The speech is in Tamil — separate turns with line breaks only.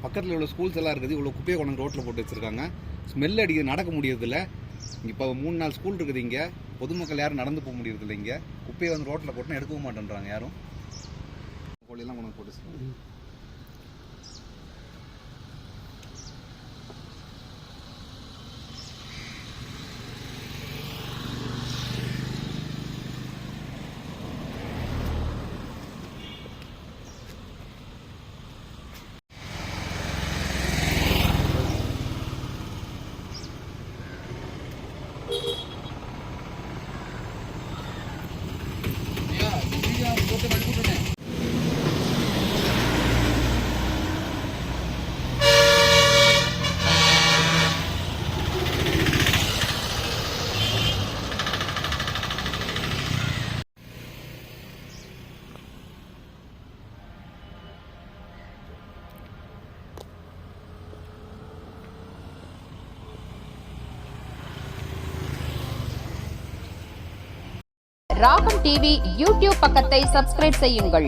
பக்கத்தில் உள்ள ஸ்கூல்ஸ் எல்லாம் இருக்குது. இவ்வளோ குப்பையை கொண்டு ரோட்டில் போட்டு வச்சுருக்காங்க. ஸ்மெல் அடிக்குது, நடக்க முடியறதில்ல. இப்போ 3-4 ஸ்கூல் இருக்குது இங்கே. பொதுமக்கள் யாரும் நடந்து போக முடியறதில்ல. இங்கே குப்பையை வந்து ரோட்டில் போட்டுன்னு எடுக்கவும் மாட்டேன்றாங்க யாரும். கோழியெல்லாம் கொண்டு போட்டு
ராகம் டிவி யூடியூப் பக்கத்தை சப்ஸ்கிரைப் செய்யுங்கள்.